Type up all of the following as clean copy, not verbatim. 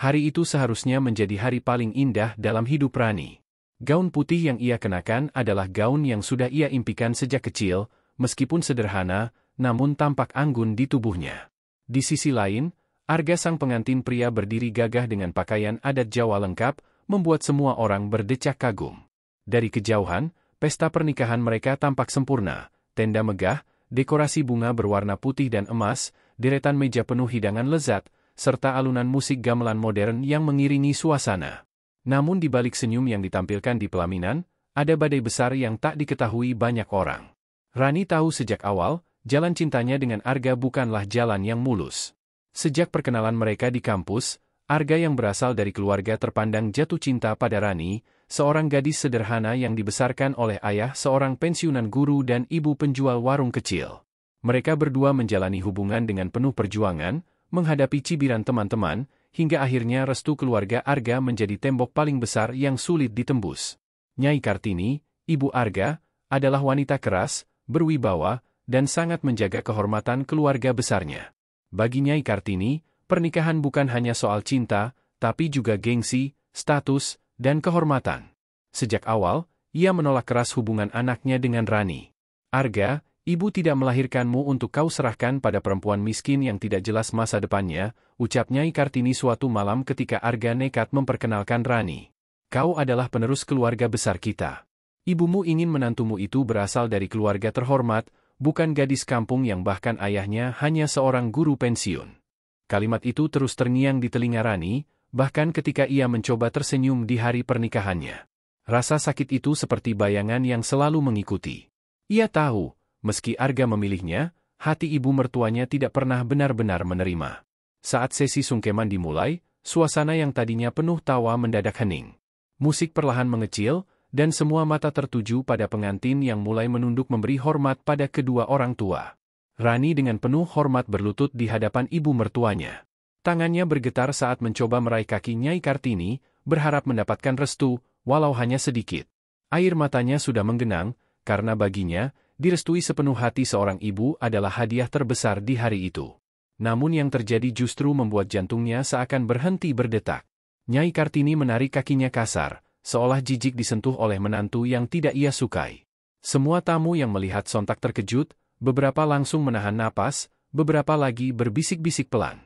Hari itu seharusnya menjadi hari paling indah dalam hidup Rani. Gaun putih yang ia kenakan adalah gaun yang sudah ia impikan sejak kecil, meskipun sederhana, namun tampak anggun di tubuhnya. Di sisi lain, Arga sang pengantin pria berdiri gagah dengan pakaian adat Jawa lengkap, membuat semua orang berdecak kagum. Dari kejauhan, pesta pernikahan mereka tampak sempurna, tenda megah, dekorasi bunga berwarna putih dan emas, deretan meja penuh hidangan lezat, serta alunan musik gamelan modern yang mengiringi suasana. Namun di balik senyum yang ditampilkan di pelaminan, ada badai besar yang tak diketahui banyak orang. Rani tahu sejak awal, jalan cintanya dengan Arga bukanlah jalan yang mulus. Sejak perkenalan mereka di kampus, Arga yang berasal dari keluarga terpandang jatuh cinta pada Rani, seorang gadis sederhana yang dibesarkan oleh ayah seorang pensiunan guru dan ibu penjual warung kecil. Mereka berdua menjalani hubungan dengan penuh perjuangan, menghadapi cibiran teman-teman, hingga akhirnya restu keluarga Arga menjadi tembok paling besar yang sulit ditembus. Nyai Kartini, ibu Arga, adalah wanita keras, berwibawa, dan sangat menjaga kehormatan keluarga besarnya. Bagi Nyai Kartini, pernikahan bukan hanya soal cinta, tapi juga gengsi, status, dan kehormatan. Sejak awal, ia menolak keras hubungan anaknya dengan Rani. Arga, ibu tidak melahirkanmu untuk kau serahkan pada perempuan miskin yang tidak jelas masa depannya, ucap Nyai Kartini suatu malam ketika Arga nekat memperkenalkan Rani. Kau adalah penerus keluarga besar kita. Ibumu ingin menantumu itu berasal dari keluarga terhormat, bukan gadis kampung yang bahkan ayahnya hanya seorang guru pensiun. Kalimat itu terus terngiang di telinga Rani, bahkan ketika ia mencoba tersenyum di hari pernikahannya. Rasa sakit itu seperti bayangan yang selalu mengikuti. Ia tahu, meski Arga memilihnya, hati ibu mertuanya tidak pernah benar-benar menerima. Saat sesi sungkeman dimulai, suasana yang tadinya penuh tawa mendadak hening. Musik perlahan mengecil, dan semua mata tertuju pada pengantin yang mulai menunduk memberi hormat pada kedua orang tua. Rani dengan penuh hormat berlutut di hadapan ibu mertuanya. Tangannya bergetar saat mencoba meraih kaki Nyai Kartini, berharap mendapatkan restu, walau hanya sedikit. Air matanya sudah menggenang, karena baginya, direstui sepenuh hati seorang ibu adalah hadiah terbesar di hari itu. Namun yang terjadi justru membuat jantungnya seakan berhenti berdetak. Nyai Kartini menarik kakinya kasar, seolah jijik disentuh oleh menantu yang tidak ia sukai. Semua tamu yang melihat sontak terkejut, beberapa langsung menahan napas, beberapa lagi berbisik-bisik pelan.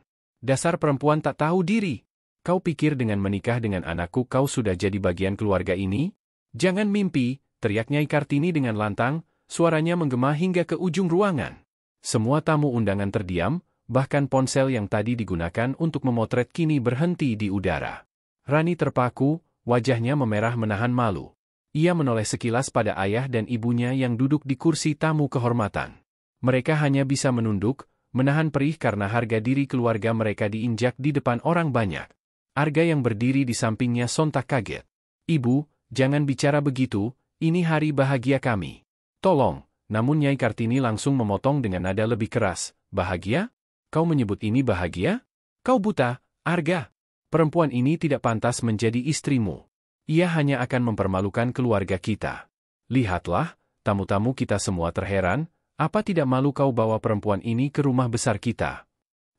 Dasar perempuan tak tahu diri. Kau pikir dengan menikah dengan anakku kau sudah jadi bagian keluarga ini? Jangan mimpi, teriak Nyai Kartini dengan lantang, suaranya menggema hingga ke ujung ruangan. Semua tamu undangan terdiam, bahkan ponsel yang tadi digunakan untuk memotret kini berhenti di udara. Rani terpaku, wajahnya memerah menahan malu. Ia menoleh sekilas pada ayah dan ibunya yang duduk di kursi tamu kehormatan. Mereka hanya bisa menunduk, menahan perih karena harga diri keluarga mereka diinjak di depan orang banyak. Arga yang berdiri di sampingnya sontak kaget. Ibu, jangan bicara begitu, ini hari bahagia kami. Tolong, namun Nyai Kartini langsung memotong dengan nada lebih keras. Bahagia? Kau menyebut ini bahagia? Kau buta, Arga. Perempuan ini tidak pantas menjadi istrimu. Ia hanya akan mempermalukan keluarga kita. Lihatlah, tamu-tamu kita semua terheran, apa tidak malu kau bawa perempuan ini ke rumah besar kita?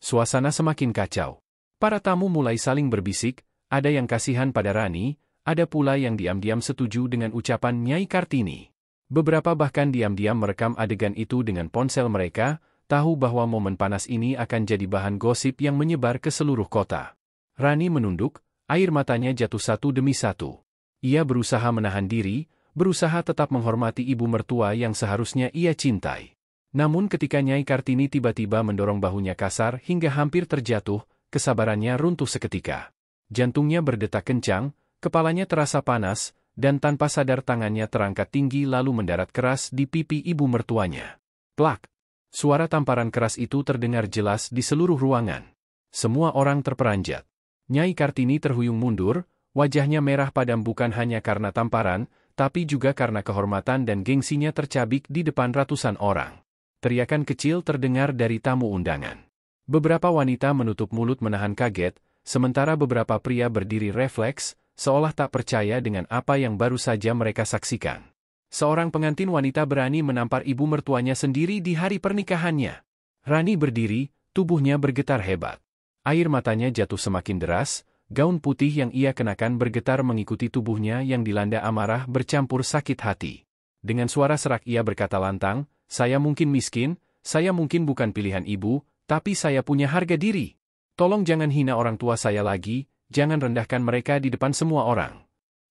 Suasana semakin kacau. Para tamu mulai saling berbisik, ada yang kasihan pada Rani, ada pula yang diam-diam setuju dengan ucapan Nyai Kartini. Beberapa bahkan diam-diam merekam adegan itu dengan ponsel mereka, tahu bahwa momen panas ini akan jadi bahan gosip yang menyebar ke seluruh kota. Rani menunduk, air matanya jatuh satu demi satu. Ia berusaha menahan diri, berusaha tetap menghormati ibu mertua yang seharusnya ia cintai. Namun ketika Nyai Kartini tiba-tiba mendorong bahunya kasar hingga hampir terjatuh, kesabarannya runtuh seketika. Jantungnya berdetak kencang, kepalanya terasa panas, dan tanpa sadar tangannya terangkat tinggi lalu mendarat keras di pipi ibu mertuanya. Plak! Suara tamparan keras itu terdengar jelas di seluruh ruangan. Semua orang terperanjat. Nyai Kartini terhuyung mundur, wajahnya merah padam bukan hanya karena tamparan, tapi juga karena kehormatan dan gengsinya tercabik di depan ratusan orang. Teriakan kecil terdengar dari tamu undangan. Beberapa wanita menutup mulut menahan kaget, sementara beberapa pria berdiri refleks, seolah tak percaya dengan apa yang baru saja mereka saksikan. Seorang pengantin wanita berani menampar ibu mertuanya sendiri di hari pernikahannya. Rani berdiri, tubuhnya bergetar hebat. Air matanya jatuh semakin deras, gaun putih yang ia kenakan bergetar mengikuti tubuhnya yang dilanda amarah bercampur sakit hati. Dengan suara serak ia berkata lantang, "Saya mungkin miskin, saya mungkin bukan pilihan ibu, tapi saya punya harga diri. Tolong jangan hina orang tua saya lagi, jangan rendahkan mereka di depan semua orang."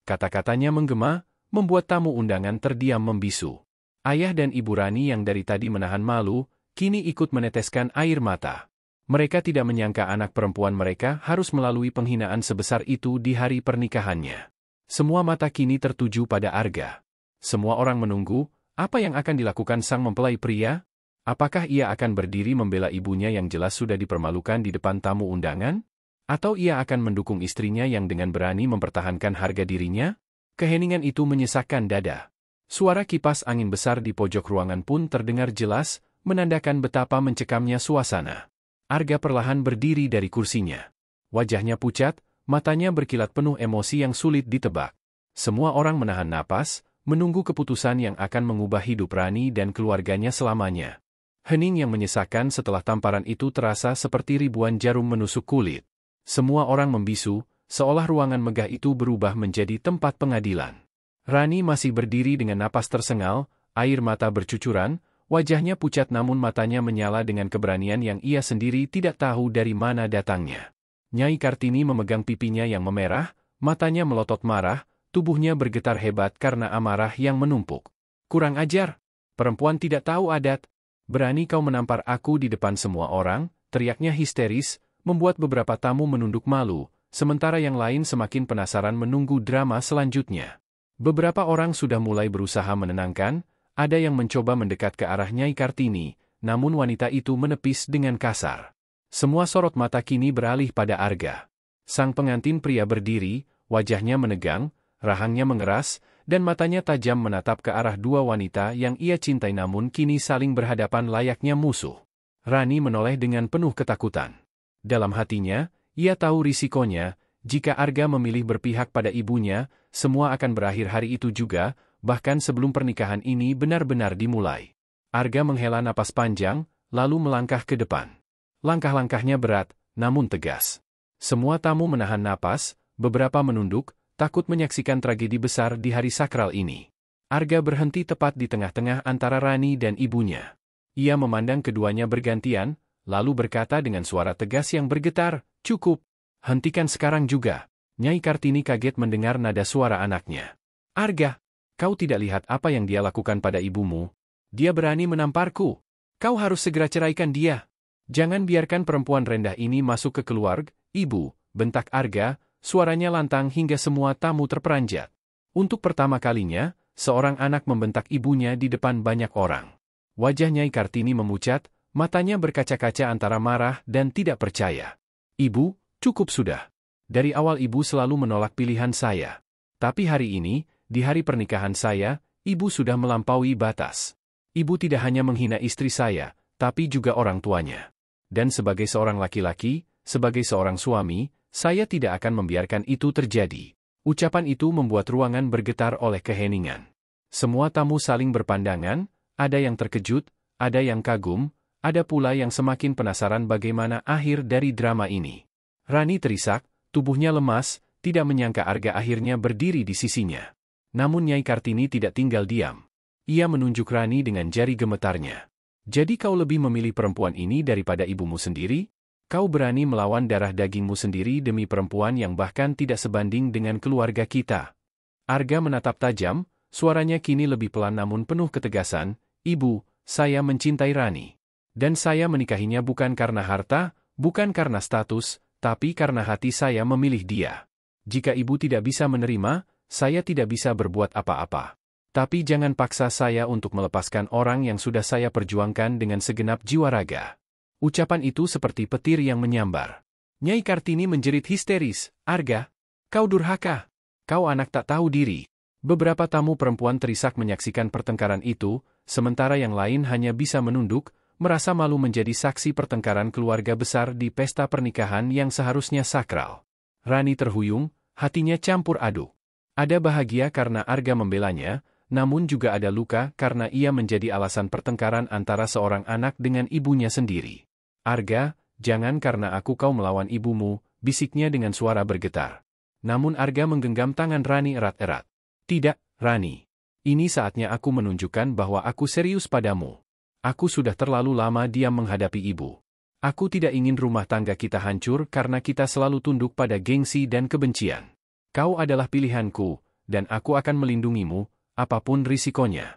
Kata-katanya menggema, membuat tamu undangan terdiam membisu. Ayah dan Ibu Rani yang dari tadi menahan malu, kini ikut meneteskan air mata. Mereka tidak menyangka anak perempuan mereka harus melalui penghinaan sebesar itu di hari pernikahannya. Semua mata kini tertuju pada Arga. Semua orang menunggu, apa yang akan dilakukan sang mempelai pria? Apakah ia akan berdiri membela ibunya yang jelas sudah dipermalukan di depan tamu undangan? Atau ia akan mendukung istrinya yang dengan berani mempertahankan harga dirinya? Keheningan itu menyesakkan dada. Suara kipas angin besar di pojok ruangan pun terdengar jelas, menandakan betapa mencekamnya suasana. Arga perlahan berdiri dari kursinya. Wajahnya pucat, matanya berkilat penuh emosi yang sulit ditebak. Semua orang menahan napas, menunggu keputusan yang akan mengubah hidup Rani dan keluarganya selamanya. Hening yang menyesakkan setelah tamparan itu terasa seperti ribuan jarum menusuk kulit. Semua orang membisu, seolah ruangan megah itu berubah menjadi tempat pengadilan. Rani masih berdiri dengan napas tersengal, air mata bercucuran, wajahnya pucat namun matanya menyala dengan keberanian yang ia sendiri tidak tahu dari mana datangnya. Nyai Kartini memegang pipinya yang memerah, matanya melotot marah, tubuhnya bergetar hebat karena amarah yang menumpuk. "Kurang ajar! Perempuan tidak tahu adat! Berani kau menampar aku di depan semua orang," teriaknya histeris, membuat beberapa tamu menunduk malu, sementara yang lain semakin penasaran menunggu drama selanjutnya. Beberapa orang sudah mulai berusaha menenangkan, ada yang mencoba mendekat ke arah Nyai Kartini, namun wanita itu menepis dengan kasar. Semua sorot mata kini beralih pada Arga. Sang pengantin pria berdiri, wajahnya menegang, rahangnya mengeras, dan matanya tajam menatap ke arah dua wanita yang ia cintai namun kini saling berhadapan layaknya musuh. Rani menoleh dengan penuh ketakutan. Dalam hatinya, ia tahu risikonya, jika Arga memilih berpihak pada ibunya, semua akan berakhir hari itu juga, bahkan sebelum pernikahan ini benar-benar dimulai. Arga menghela napas panjang, lalu melangkah ke depan. Langkah-langkahnya berat, namun tegas. Semua tamu menahan napas, beberapa menunduk, takut menyaksikan tragedi besar di hari sakral ini. Arga berhenti tepat di tengah-tengah antara Rani dan ibunya. Ia memandang keduanya bergantian, lalu berkata dengan suara tegas yang bergetar, "Cukup. Hentikan sekarang juga." Nyai Kartini kaget mendengar nada suara anaknya. "Arga, kau tidak lihat apa yang dia lakukan pada ibumu? Dia berani menamparku. Kau harus segera ceraikan dia. Jangan biarkan perempuan rendah ini masuk ke keluarga, ibu," bentak Arga, suaranya lantang hingga semua tamu terperanjat. Untuk pertama kalinya, seorang anak membentak ibunya di depan banyak orang. Wajah Nyai Kartini memucat, matanya berkaca-kaca antara marah dan tidak percaya. "Ibu, cukup sudah. Dari awal ibu selalu menolak pilihan saya. Tapi hari ini, di hari pernikahan saya, ibu sudah melampaui batas. Ibu tidak hanya menghina istri saya, tapi juga orang tuanya. Dan sebagai seorang laki-laki, sebagai seorang suami, saya tidak akan membiarkan itu terjadi." Ucapan itu membuat ruangan bergetar oleh keheningan. Semua tamu saling berpandangan, ada yang terkejut, ada yang kagum, ada pula yang semakin penasaran bagaimana akhir dari drama ini. Rani terisak, tubuhnya lemas, tidak menyangka Arga akhirnya berdiri di sisinya. Namun Nyai Kartini tidak tinggal diam. Ia menunjuk Rani dengan jari gemetarnya. "Jadi kau lebih memilih perempuan ini daripada ibumu sendiri? Kau berani melawan darah dagingmu sendiri demi perempuan yang bahkan tidak sebanding dengan keluarga kita?" Arga menatap tajam, suaranya kini lebih pelan namun penuh ketegasan, "Ibu, saya mencintai Rani. Dan saya menikahinya bukan karena harta, bukan karena status, tapi karena hati saya memilih dia. Jika ibu tidak bisa menerima, saya tidak bisa berbuat apa-apa. Tapi jangan paksa saya untuk melepaskan orang yang sudah saya perjuangkan dengan segenap jiwa raga." Ucapan itu seperti petir yang menyambar. Nyai Kartini menjerit histeris, "Arga, kau durhaka. Kau anak tak tahu diri." Beberapa tamu perempuan terisak menyaksikan pertengkaran itu, sementara yang lain hanya bisa menunduk, merasa malu menjadi saksi pertengkaran keluarga besar di pesta pernikahan yang seharusnya sakral. Rani terhuyung, hatinya campur aduk. Ada bahagia karena Arga membelanya, namun juga ada luka karena ia menjadi alasan pertengkaran antara seorang anak dengan ibunya sendiri. "Arga, jangan karena aku kau melawan ibumu," bisiknya dengan suara bergetar. Namun Arga menggenggam tangan Rani erat-erat. Tidak, Rani. Ini saatnya aku menunjukkan bahwa aku serius padamu. Aku sudah terlalu lama diam menghadapi ibu. Aku tidak ingin rumah tangga kita hancur karena kita selalu tunduk pada gengsi dan kebencian. Kau adalah pilihanku, dan aku akan melindungimu, apapun risikonya.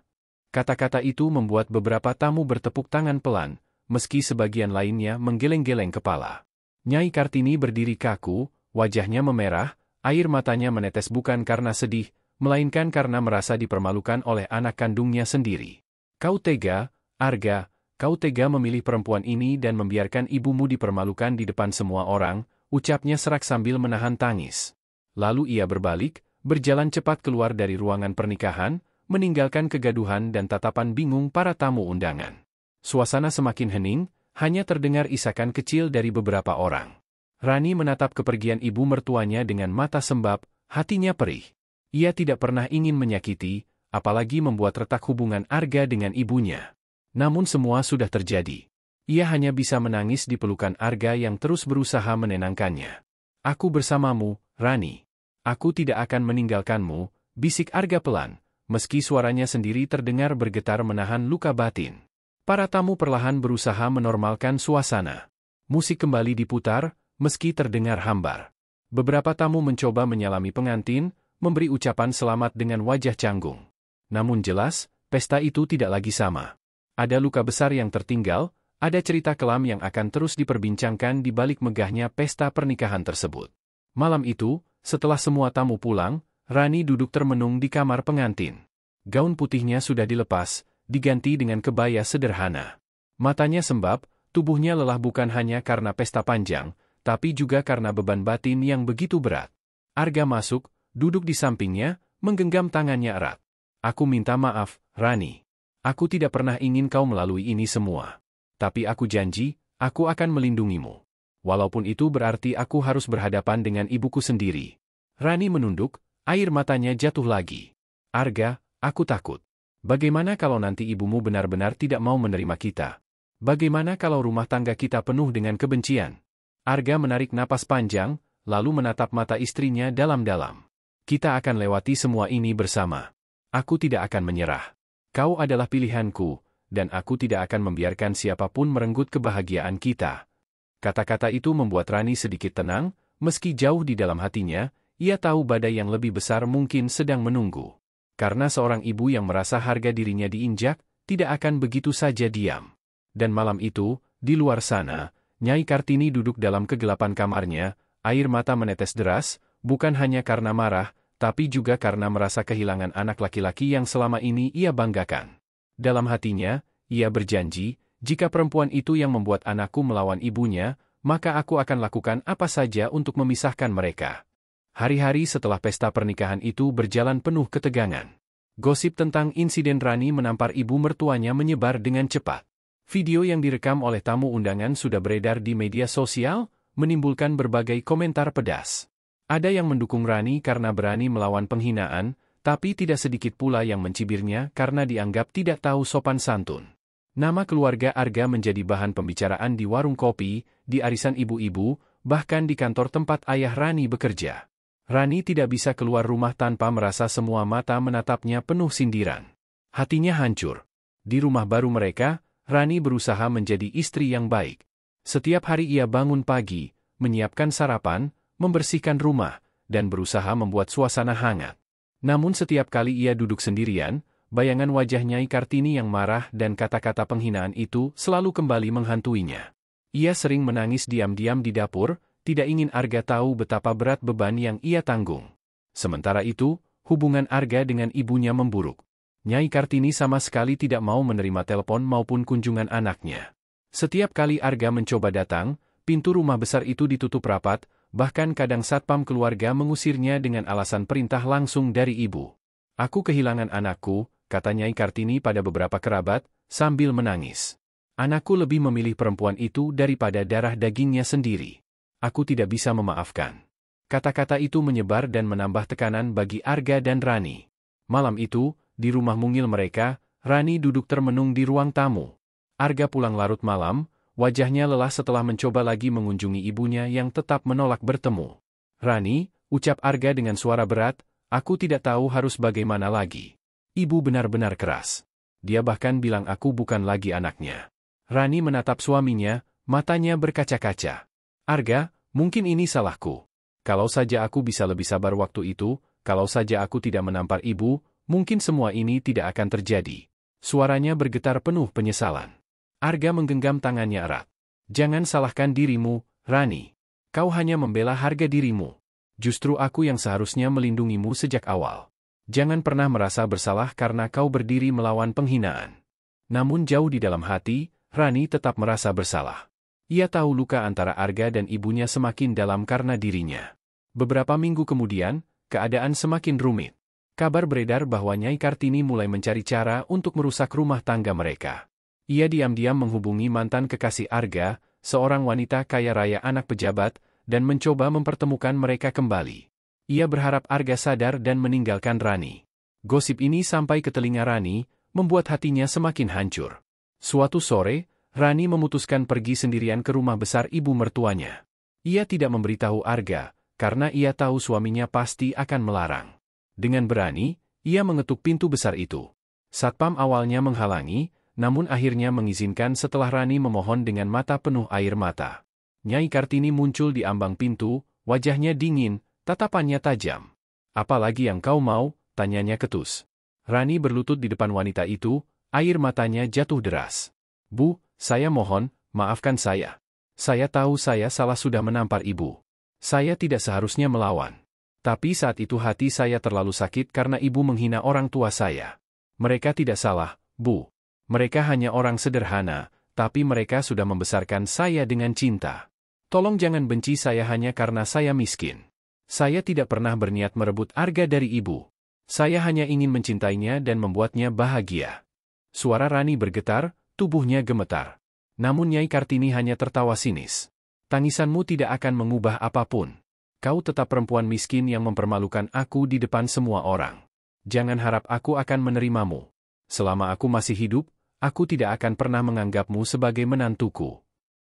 Kata-kata itu membuat beberapa tamu bertepuk tangan pelan, meski sebagian lainnya menggeleng-geleng kepala. Nyai Kartini berdiri kaku, wajahnya memerah, air matanya menetes bukan karena sedih, melainkan karena merasa dipermalukan oleh anak kandungnya sendiri. Kau tega, Arga, kau tega memilih perempuan ini dan membiarkan ibumu dipermalukan di depan semua orang, ucapnya serak sambil menahan tangis. Lalu ia berbalik, berjalan cepat keluar dari ruangan pernikahan, meninggalkan kegaduhan dan tatapan bingung para tamu undangan. Suasana semakin hening, hanya terdengar isakan kecil dari beberapa orang. Rani menatap kepergian ibu mertuanya dengan mata sembab, hatinya perih. Ia tidak pernah ingin menyakiti, apalagi membuat retak hubungan Arga dengan ibunya. Namun semua sudah terjadi. Ia hanya bisa menangis di pelukan Arga yang terus berusaha menenangkannya. Aku bersamamu, Rani. Aku tidak akan meninggalkanmu, bisik Arga pelan, meski suaranya sendiri terdengar bergetar menahan luka batin. Para tamu perlahan berusaha menormalkan suasana. Musik kembali diputar, meski terdengar hambar. Beberapa tamu mencoba menyalami pengantin, memberi ucapan selamat dengan wajah canggung. Namun jelas, pesta itu tidak lagi sama. Ada luka besar yang tertinggal, ada cerita kelam yang akan terus diperbincangkan di balik megahnya pesta pernikahan tersebut. Malam itu, setelah semua tamu pulang, Rani duduk termenung di kamar pengantin. Gaun putihnya sudah dilepas, diganti dengan kebaya sederhana. Matanya sembab, tubuhnya lelah bukan hanya karena pesta panjang, tapi juga karena beban batin yang begitu berat. Arga masuk, duduk di sampingnya, menggenggam tangannya erat. Aku minta maaf, Rani. Aku tidak pernah ingin kau melalui ini semua. Tapi aku janji, aku akan melindungimu. Walaupun itu berarti aku harus berhadapan dengan ibuku sendiri. Rani menunduk, air matanya jatuh lagi. Arga, aku takut. Bagaimana kalau nanti ibumu benar-benar tidak mau menerima kita? Bagaimana kalau rumah tangga kita penuh dengan kebencian? Arga menarik napas panjang, lalu menatap mata istrinya dalam-dalam. Kita akan lewati semua ini bersama. Aku tidak akan menyerah. Kau adalah pilihanku, dan aku tidak akan membiarkan siapapun merenggut kebahagiaan kita. Kata-kata itu membuat Rani sedikit tenang, meski jauh di dalam hatinya, ia tahu badai yang lebih besar mungkin sedang menunggu. Karena seorang ibu yang merasa harga dirinya diinjak, tidak akan begitu saja diam. Dan malam itu, di luar sana, Nyai Kartini duduk dalam kegelapan kamarnya, air mata menetes deras, bukan hanya karena marah, tapi juga karena merasa kehilangan anak laki-laki yang selama ini ia banggakan. Dalam hatinya, ia berjanji, jika perempuan itu yang membuat anakku melawan ibunya, maka aku akan lakukan apa saja untuk memisahkan mereka. Hari-hari setelah pesta pernikahan itu berjalan penuh ketegangan. Gosip tentang insiden Rani menampar ibu mertuanya menyebar dengan cepat. Video yang direkam oleh tamu undangan sudah beredar di media sosial, menimbulkan berbagai komentar pedas. Ada yang mendukung Rani karena berani melawan penghinaan, tapi tidak sedikit pula yang mencibirnya karena dianggap tidak tahu sopan santun. Nama keluarga Arga menjadi bahan pembicaraan di warung kopi, di arisan ibu-ibu, bahkan di kantor tempat ayah Rani bekerja. Rani tidak bisa keluar rumah tanpa merasa semua mata menatapnya penuh sindiran. Hatinya hancur. Di rumah baru mereka, Rani berusaha menjadi istri yang baik. Setiap hari ia bangun pagi, menyiapkan sarapan, membersihkan rumah, dan berusaha membuat suasana hangat. Namun setiap kali ia duduk sendirian, bayangan wajah Nyai Kartini yang marah dan kata-kata penghinaan itu selalu kembali menghantuinya. Ia sering menangis diam-diam di dapur, tidak ingin Arga tahu betapa berat beban yang ia tanggung. Sementara itu, hubungan Arga dengan ibunya memburuk. Nyai Kartini sama sekali tidak mau menerima telepon maupun kunjungan anaknya. Setiap kali Arga mencoba datang, pintu rumah besar itu ditutup rapat, bahkan kadang satpam keluarga mengusirnya dengan alasan perintah langsung dari ibu. Aku kehilangan anakku, kata Nyai Kartini pada beberapa kerabat, sambil menangis. Anakku lebih memilih perempuan itu daripada darah dagingnya sendiri. Aku tidak bisa memaafkan. Kata-kata itu menyebar dan menambah tekanan bagi Arga dan Rani. Malam itu, di rumah mungil mereka, Rani duduk termenung di ruang tamu. Arga pulang larut malam, wajahnya lelah setelah mencoba lagi mengunjungi ibunya yang tetap menolak bertemu. "Rani," ucap Arga dengan suara berat, "aku tidak tahu harus bagaimana lagi. Ibu benar-benar keras. Dia bahkan bilang aku bukan lagi anaknya." Rani menatap suaminya, matanya berkaca-kaca. "Arga, mungkin ini salahku. Kalau saja aku bisa lebih sabar waktu itu, kalau saja aku tidak menampar ibu, mungkin semua ini tidak akan terjadi." Suaranya bergetar penuh penyesalan. Arga menggenggam tangannya erat. "Jangan salahkan dirimu, Rani. Kau hanya membela harga dirimu. Justru aku yang seharusnya melindungimu sejak awal. Jangan pernah merasa bersalah karena kau berdiri melawan penghinaan." Namun jauh di dalam hati, Rani tetap merasa bersalah. Ia tahu luka antara Arga dan ibunya semakin dalam karena dirinya. Beberapa minggu kemudian, keadaan semakin rumit. Kabar beredar bahwa Nyai Kartini mulai mencari cara untuk merusak rumah tangga mereka. Ia diam-diam menghubungi mantan kekasih Arga, seorang wanita kaya raya anak pejabat, dan mencoba mempertemukan mereka kembali. Ia berharap Arga sadar dan meninggalkan Rani. Gosip ini sampai ke telinga Rani, membuat hatinya semakin hancur. Suatu sore, Rani memutuskan pergi sendirian ke rumah besar ibu mertuanya. Ia tidak memberitahu Arga, karena ia tahu suaminya pasti akan melarang. Dengan berani, ia mengetuk pintu besar itu. Satpam awalnya menghalangi, namun akhirnya mengizinkan setelah Rani memohon dengan mata penuh air mata. Nyai Kartini muncul di ambang pintu, wajahnya dingin, tatapannya tajam. "Apa lagi yang kau mau?" tanyanya ketus. Rani berlutut di depan wanita itu, air matanya jatuh deras. "Bu, saya mohon, maafkan saya. Saya tahu saya salah sudah menampar ibu. Saya tidak seharusnya melawan. Tapi saat itu hati saya terlalu sakit karena ibu menghina orang tua saya. Mereka tidak salah, Bu. Mereka hanya orang sederhana, tapi mereka sudah membesarkan saya dengan cinta. Tolong jangan benci saya hanya karena saya miskin. Saya tidak pernah berniat merebut Arga dari ibu. Saya hanya ingin mencintainya dan membuatnya bahagia." Suara Rani bergetar, tubuhnya gemetar. Namun Nyai Kartini hanya tertawa sinis. "Tangisanmu tidak akan mengubah apapun. Kau tetap perempuan miskin yang mempermalukan aku di depan semua orang. Jangan harap aku akan menerimamu. Selama aku masih hidup, aku tidak akan pernah menganggapmu sebagai menantuku."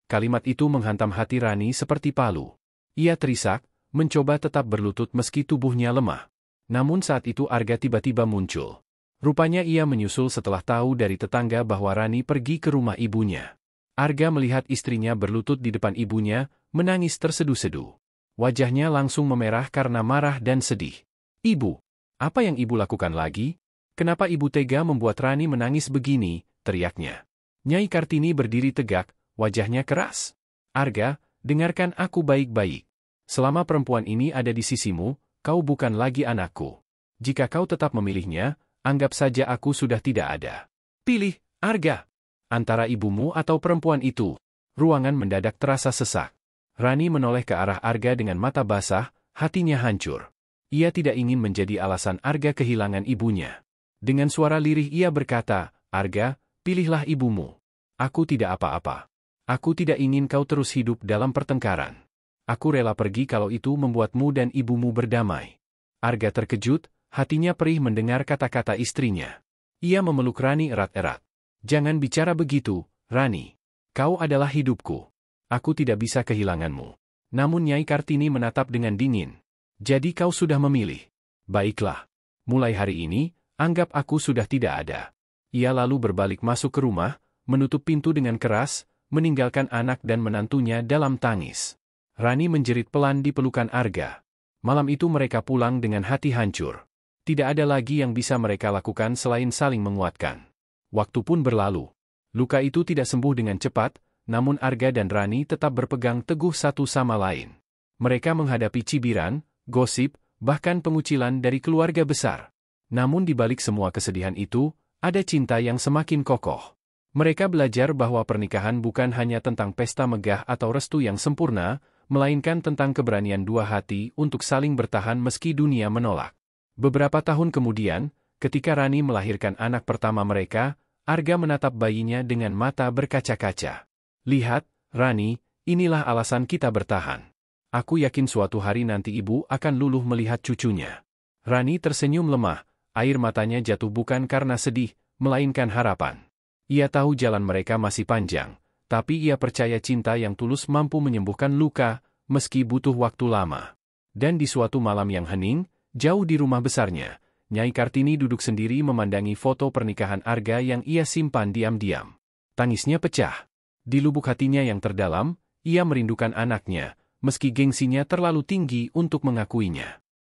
Kalimat itu menghantam hati Rani seperti palu. Ia terisak, mencoba tetap berlutut meski tubuhnya lemah. Namun saat itu Arga tiba-tiba muncul. Rupanya ia menyusul setelah tahu dari tetangga bahwa Rani pergi ke rumah ibunya. Arga melihat istrinya berlutut di depan ibunya, menangis terseduh-seduh. Wajahnya langsung memerah karena marah dan sedih. "Ibu, apa yang ibu lakukan lagi? Kenapa ibu tega membuat Rani menangis begini?" teriaknya. Nyai Kartini berdiri tegak, wajahnya keras. "Arga, dengarkan aku baik-baik. Selama perempuan ini ada di sisimu, kau bukan lagi anakku. Jika kau tetap memilihnya, anggap saja aku sudah tidak ada. Pilih, Arga. Antara ibumu atau perempuan itu." Ruangan mendadak terasa sesak. Rani menoleh ke arah Arga dengan mata basah, hatinya hancur. Ia tidak ingin menjadi alasan Arga kehilangan ibunya. Dengan suara lirih ia berkata, "Arga, pilihlah ibumu. Aku tidak apa-apa. Aku tidak ingin kau terus hidup dalam pertengkaran. Aku rela pergi kalau itu membuatmu dan ibumu berdamai." Arga terkejut, hatinya perih mendengar kata-kata istrinya. Ia memeluk Rani erat-erat. "Jangan bicara begitu, Rani. Kau adalah hidupku. Aku tidak bisa kehilanganmu." Namun Nyai Kartini menatap dengan dingin. "Jadi kau sudah memilih. Baiklah. Mulai hari ini, anggap aku sudah tidak ada." Ia lalu berbalik masuk ke rumah, menutup pintu dengan keras, meninggalkan anak dan menantunya dalam tangis. Rani menjerit pelan di pelukan Arga. Malam itu mereka pulang dengan hati hancur. Tidak ada lagi yang bisa mereka lakukan selain saling menguatkan. Waktu pun berlalu. Luka itu tidak sembuh dengan cepat, namun Arga dan Rani tetap berpegang teguh satu sama lain. Mereka menghadapi cibiran, gosip, bahkan pengucilan dari keluarga besar. Namun di balik semua kesedihan itu, ada cinta yang semakin kokoh. Mereka belajar bahwa pernikahan bukan hanya tentang pesta megah atau restu yang sempurna, melainkan tentang keberanian dua hati untuk saling bertahan meski dunia menolak. Beberapa tahun kemudian, ketika Rani melahirkan anak pertama mereka, Arga menatap bayinya dengan mata berkaca-kaca. "Lihat, Rani, inilah alasan kita bertahan. Aku yakin suatu hari nanti ibu akan luluh melihat cucunya." Rani tersenyum lemah, air matanya jatuh bukan karena sedih, melainkan harapan. Ia tahu jalan mereka masih panjang, Tapi ia percaya cinta yang tulus mampu menyembuhkan luka, meski butuh waktu lama. Dan di suatu malam yang hening, jauh di rumah besarnya, Nyai Kartini duduk sendiri memandangi foto pernikahan Arga yang ia simpan diam-diam. Tangisnya pecah. Di lubuk hatinya yang terdalam, ia merindukan anaknya, meski gengsinya terlalu tinggi untuk mengakuinya.